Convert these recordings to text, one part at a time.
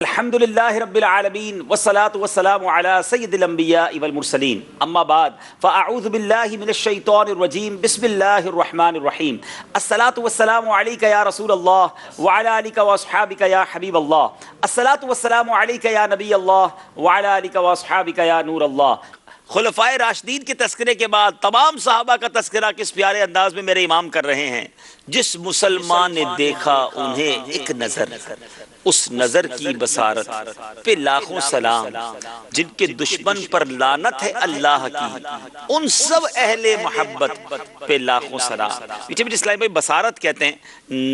الحمدللہ رب العالمین والصلاة والسلام علی سید الانبیاء والمرسلین اما بعد فاعوذ باللہ من الشیطان الرجیم بسم اللہ الرحمن الرحیم الصلاة والسلام علیکہ یا رسول اللہ وعلی آلکہ واصحابکہ یا حبیب اللہ الصلاة والسلام علیکہ یا نبی اللہ وعلی آلکہ واصحابکہ یا نور اللہ۔ خلفائے راشدین کے تذکرے کے بعد تمام صحابہ کا تذکرہ کس پیارے انداز میں میرے امام کر رہے ہیں۔ جس مسلمان نے دیکھا انہیں ایک نظر، اس نظر کی بصارت پہ لاکھوں سلام، جن کے دشمن پر لعنت ہے اللہ کی، ان سب اہل محبت پہ لاکھوں سلام۔ میٹھے میٹھے اسلامی بھائی، بصارت کہتے ہیں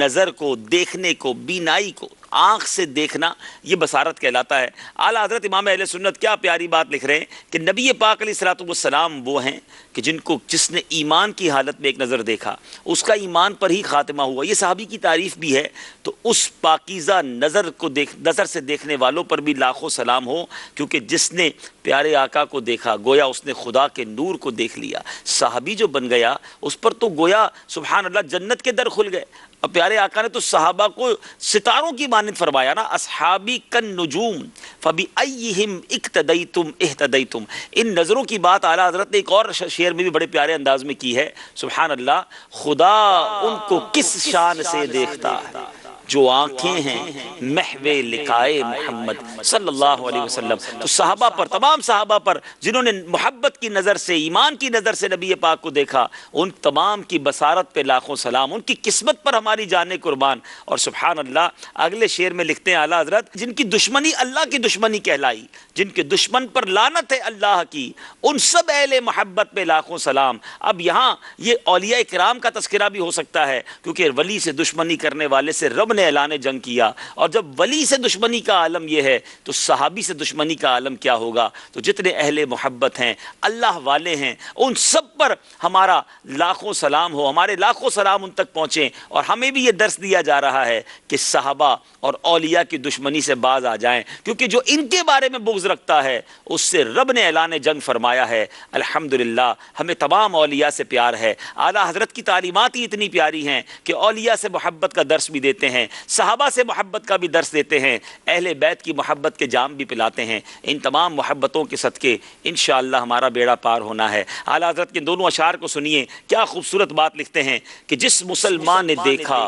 نظر کو، دیکھنے کو، بینائی کو، آنکھ سے دیکھنا، یہ بصارت کہلاتا ہے۔ اعلیٰ حضرت امام اہل سنت کیا پیاری بات لکھ رہے ہیں کہ نبی پاک علیہ الصلوۃ والسلام وہ ہیں کہ جس نے ایمان کی حالت میں ایک نظر دیکھا، اس کا ایمان پر ہی خاتمہ ہوا۔ یہ صحابی کی تعریف بھی ہے، تو اس پاکیزہ نظر سے دیکھنے والوں پر بھی لاکھوں سلام ہو، کیونکہ جس نے پیارے آقا کو دیکھا گویا اس نے خدا کے نور کو دیکھ لیا۔ صحابی جو بن گیا اس پر تو گویا سبحان اللہ جنت کے در کھل گئے۔ اب پیارے آقا نے تو صحابہ کو ستاروں کی مانند فرمایا نا، اصحابی کن نجوم فبأیہم اقتدیتم اہتدیتم۔ ان نظروں کی بات اعلیٰ حضرت نے ایک اور شعر میں بھی بڑے پیارے انداز میں کی ہے۔ سبحان اللہ، خدا ان کو کس شان سے دیکھتا ہے جو آنکھیں ہیں محو لقائے محمد صلی اللہ علیہ وسلم۔ تو صحابہ پر، تمام صحابہ پر جنہوں نے محبت کی نظر سے، ایمان کی نظر سے نبی پاک کو دیکھا، ان تمام کی بصارت پہ لاکھوں سلام، ان کی قسمت پر ہماری جانیں قربان۔ اور سبحان اللہ، اگلے شعر میں لکھتے ہیں اعلیٰ حضرت، جن کی دشمنی اللہ کی دشمنی کہلائی، جن کے دشمن پر لعنت ہے اللہ کی، ان سب اہل محبت پہ لاکھوں سلام۔ اب یہاں یہ اولیاء کرام کا تذکرہ بھی ہو سکتا ہے، کیونکہ ولی سے دشمنی کرنے والے سے رب نے اعلان جنگ کیا، اور جب ولی سے دشمنی کا عالم یہ ہے تو صحابی سے دشمنی کا عالم کیا ہوگا۔ تو جتنے اہل محبت ہیں، اللہ والے ہیں، ان سب پر ہمارا لاکھوں سلام ہو، ہمارے لاکھوں سلام ان تک پہنچیں، اور ہمیں بھی یہ درس دیا جا رہا ہے کہ صحابہ اور اولیاء کی دشمنی سے باز آ جائیں، کیونکہ جو ان کے بارے میں بغض رکھتا ہے اس سے رب نے اعلان جنگ فرمایا ہے۔ الحمدللہ ہمیں تمام اولیاء سے پیار ہے۔ اعلیٰ حضرت کی تعلیمات ہی اتنی پیاری ہیں کہ اولیاء سے محبت کا درس بھی دیتے ہیں، صحابہ سے محبت کا بھی درس دیتے ہیں، اہل بیت کی محبت کے جام بھی پلاتے ہیں۔ ان تمام محبتوں کے صدقے انشاءاللہ ہمارا بیڑا پار ہونا ہے۔ اعلیٰ حضرت کے دونوں اشعار کو سنیے، کیا خوبصورت بات لکھتے ہیں کہ جس مسلمان نے دیکھا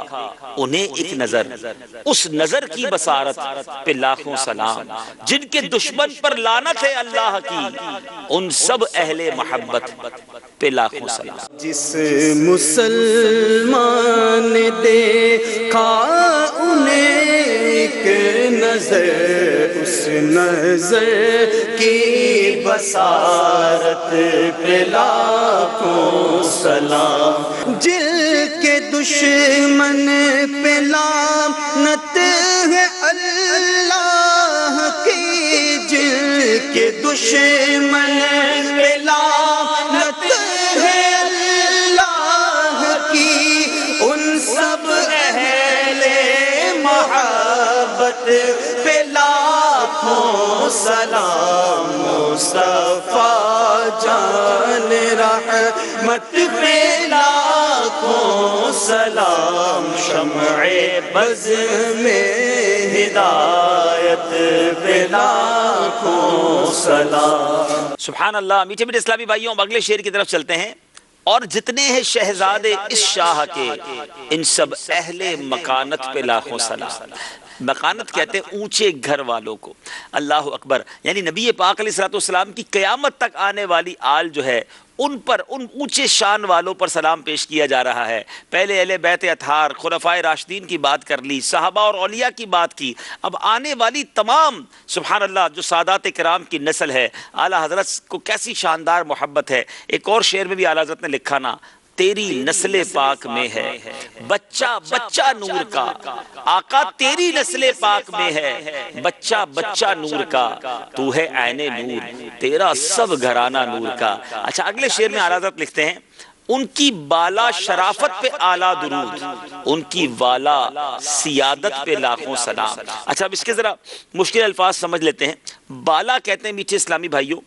انہیں ایک نظر، اس نظر کی بصارت پہ لاکھوں سلام، جن کے دشمن پر لعنت ہے اللہ کی، ان سب اہل محبت پہ لاکھوں سلام۔ جس مسلمان نے دیکھا انہیں ایک نظر، اس نظر کی بصارت پہ لاکھوں سلام، جن کے دشمن پہ لعنت ہے اللہ کی، جن کے دشمن پہ لعنت ہے اللہ کی، ان سب اہل محبت پہ لاکھوں سلام، مصطفیٰ جان رحمت پہ لاکھوں سلام، شمع بز میں ہدایت پہ لاکھوں سلام۔ سبحان اللہ۔ میٹھے میٹھے اسلامی بھائیوں، اب اگلے شعر کی طرف چلتے ہیں۔ اور جتنے ہیں شہزادے اس شاہ کے، ان سب اہل مکانت پہ لاکھوں سلام۔ مکانت کہتے ہیں اونچے گھر والوں کو۔ اللہ اکبر، یعنی نبی پاک علیہ الصلوۃ والسلام کی قیامت تک آنے والی آل جو ہے، ان پر، ان اونچے شان والوں پر سلام پیش کیا جا رہا ہے۔ پہلے اہل بیت اطہار، خلفائے راشدین کی بات کر لی، صحابہ اور اولیاء کی بات کی، اب آنے والی تمام سبحان اللہ جو سادات کرام کی نسل ہے، اعلیٰ حضرت کو کیسی شاندار محبت ہے۔ ایک اور شعر میں بھی اعلیٰ حضرت نے لکھا نا، تیری نسل پاک میں ہے بچہ بچہ نور کا، آقا تیری نسل پاک میں ہے بچہ بچہ نور کا، تو ہے عین نور تیرا سب گھرانہ نور کا۔ اچھا، اگلے شعر میں اعلیٰ حضرت لکھتے ہیں، ان کی بالا شرافت پہ اعلیٰ درود، ان کی والا سیادت پہ لاکھوں سلام۔ اچھا، اب اس کے ذرا مشکل الفاظ سمجھ لیتے ہیں۔ بالا کہتے ہیں میٹھے اسلامی بھائیوں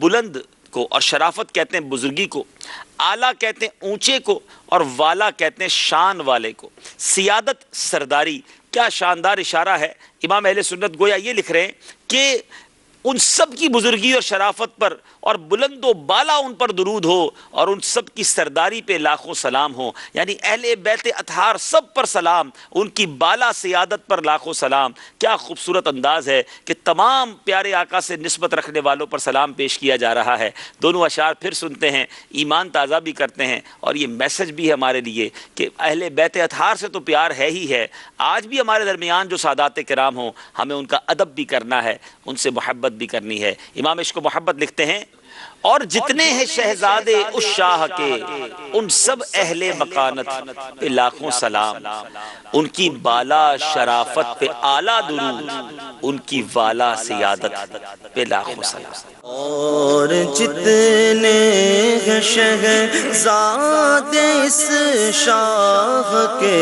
بلند کو، اور شرافت کہتے ہیں بزرگی کو، اعلیٰ کہتے ہیں اونچے کو، اور والا کہتے ہیں شان والے کو، سیادت سرداری، کیا شاندار اشارہ ہے. امام اہل سنت گویا یہ لکھ رہے ہیں کہ ان سب کی بزرگی اور شرافت پر اور بلند و بالا ان پر درود ہو اور ان سب کی سرداری پہ لاکھوں سلام ہو. یعنی اہل بیت اطہار سب پر سلام، ان کی بالا سیادت پر لاکھوں سلام. کیا خوبصورت انداز ہے کہ تمام پیارے آقا سے نسبت رکھنے والوں پر سلام پیش کیا جا رہا ہے. دونوں اشعار پھر سنتے ہیں، ایمان تازہ بھی کرتے ہیں اور یہ میسج بھی ہے ہمارے لیے کہ اہل بیت اطہار سے تو پیار ہے ہی ہے. آج بھی ہمارے درمیان جو سادات کرام ہوں ہمیں ان کا ادب بھی کرنا ہے، ان سے محبت بھی کرنی ہے. امام عشق و محبت لکھتے ہیں اور جتنے ہیں شہزادے اس شاہ کے ان سب اہل مکانت پہ لاکھوں سلام، ان کی بالا شرافت پہ اعلیٰ درود، ان کی والا سیادت پہ لاکھوں سلام. اور جتنے ہیں شہزادے اس شاہ کے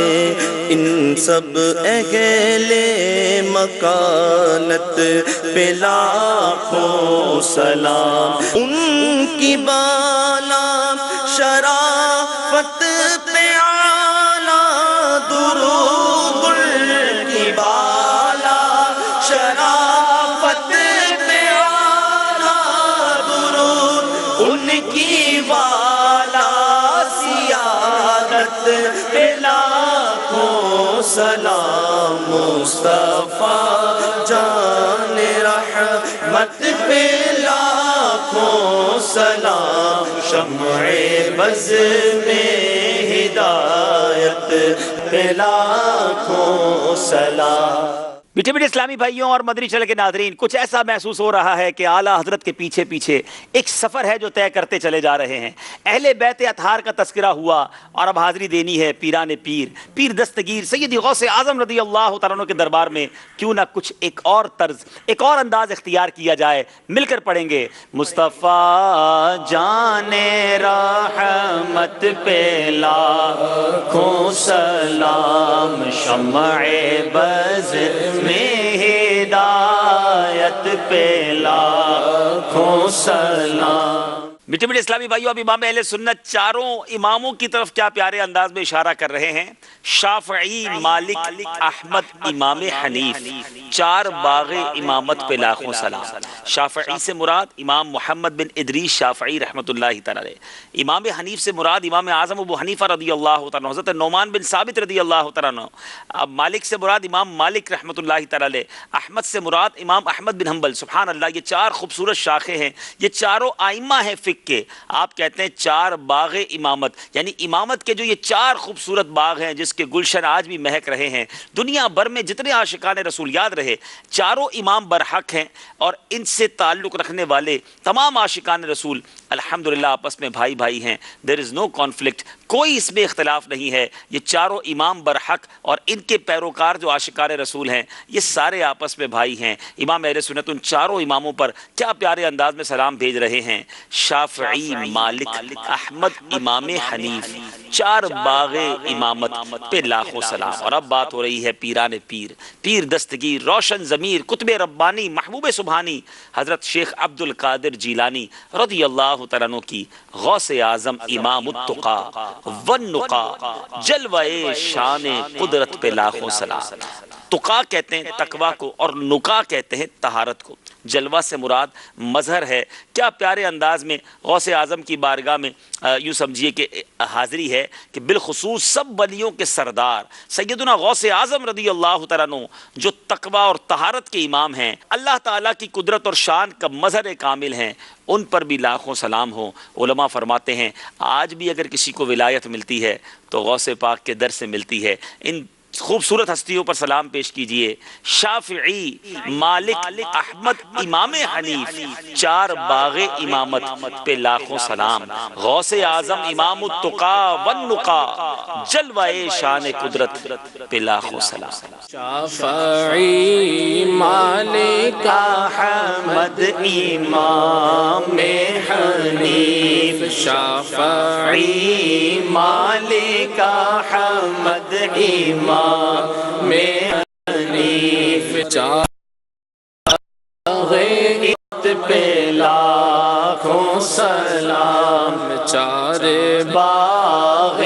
ان سب اہل مکانت پہ لاکھوں سلام. ان کی بالا شرافت پہ اعلیٰ درود، ان کی بالا شرافت پہ اعلیٰ درود، ان کی بالا سیادت پہ لاکھوں سلام. مصطفیٰ جان رحمت پہ لاکھوں سلام. شمع بز میں ہدایت پہ لاکھوں سلام. میٹھے میٹھے اسلامی بھائیوں اور مدنی چینل کے ناظرین، کچھ ایسا محسوس ہو رہا ہے کہ اعلیٰ حضرت کے پیچھے پیچھے ایک سفر ہے جو طے کرتے چلے جا رہے ہیں. اہل بیت اطہار کا تذکرہ ہوا اور اب حاضری دینی ہے پیران پیر دستگیر سیدی غوث اعظم رضی اللہ تعالیٰ عنہ کے دربار میں. کیوں نہ کچھ ایک اور طرز، ایک اور انداز اختیار کیا جائے. مل کر پڑھیں گے مصطفیٰ جان رحمت پہ لاکھوں سلام. شمع بز میں ہدایت پہ لاکھوں سلام. میٹھے میٹھے اسلامی بھائیوں، اب امام اہل سنت چاروں اماموں کی طرف کیا پیارے انداز میں اشارہ کر رہے ہیں. شافعی، مالک، احمد، امام حنیف، چار باغ امامت پہ لاکھوں سلام. شافعی سے مراد امام محمد بن ادریس شافعی رحمۃ اللہ تعالی علیہ. امام حنیف سے مراد امام اعظم ابو حنیفہ رضی اللہ تعالی عنہ، حضرت نعمان بن ثابت رضی اللہ تعالی عنہ. مالک سے مراد امام مالک رحمۃ اللہ تعالی علیہ. احمد سے مراد امام احمد بن حنبل. سبحان اللہ، یہ چار خوبصورت شاخیں ہیں، یہ چاروں آئمہ ہیں فقہ کے. آپ کہتے ہیں چار باغ امامت، یعنی امامت کے جو یہ چار خوبصورت باغ ہیں جس کے گلشن آج بھی مہک رہے ہیں. دنیا بھر میں جتنے عاشقان رسول یاد رہے، چاروں امام برحق ہیں اور ان سے تعلق رکھنے والے تمام عاشقان رسول الحمدللہ آپس میں بھائی بھائی ہیں. دیر از نو کانفلکٹ، کوئی اس میں اختلاف نہیں ہے. یہ چاروں امام برحق اور ان کے پیروکار جو عاشقان رسول ہیں یہ سارے آپس میں بھائی ہیں. امام اہل سنت ان چاروں اماموں پر کیا پیارے انداز میں سلام بھیج رہے ہیں. شافعی، مالک، احمد، امام حنیف، چار باغ امامت پہ لاکھوں سلام. اور اب بات ہو رہی ہے پیران پیر دستگیر، روشن ضمیر، قطب ربانی، محبوب سبحانی حضرت شیخ عبد القادر جیلانی رضی اللہ تعالیٰ عنہ کی. غوث اعظم امام التقا والنقا، جلوہ شان قدرت پہ لاکھوں سلام. تقا کہتے ہیں تقوی کو اور نقا کہتے ہیں طہارت کو. جلوہ سے مراد مظہر ہے. کیا پیارے انداز میں غوث اعظم کی بارگاہ میں یوں سمجھیے کہ حاضری ہے کہ بالخصوص سب ولیوں کے سردار سیدنا غوث اعظم رضی اللہ تعالیٰ عنہ جو تقوی اور طہارت کے امام ہیں، اللہ تعالیٰ کی قدرت اور شان کا مظہر کامل ہیں، ان پر بھی لاکھوں سلام ہو. علماء فرماتے ہیں آج بھی اگر کسی کو ولایت ملتی ہے تو غوث پاک کے در سے ملتی ہے. ان خوبصورت ہستیوں پر سلام پیش کیجئے. شافعی، مالک، احمد، امام حنیف، چار باغ امامت پہ لاکھوں سلام. غوث اعظم امام التقا والنقا، جلوہ شان قدرت پہ لاکھوں سلام. شافعی، مالک، احمد، امام حنیف. شافعی، مالک، احمد، امام میں حنیف، چار پہ لاکھوں سلام. چار باغ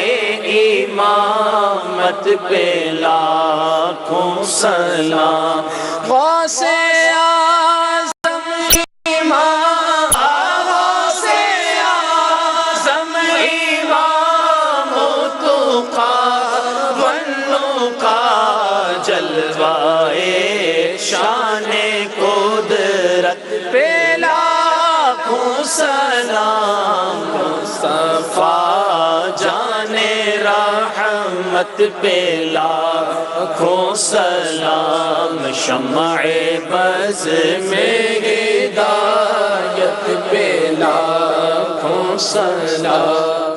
امامت پہ لاکھوں سلام غوث اعظم امام غوث اعظم امام تقی والنقی جلوائے شان قدرت پہ لاکھوں سلام مصطفیٰ جان رحمت پہ لاکھوں سلام شمع بز میں ہدایت پہ لاکھوں سلام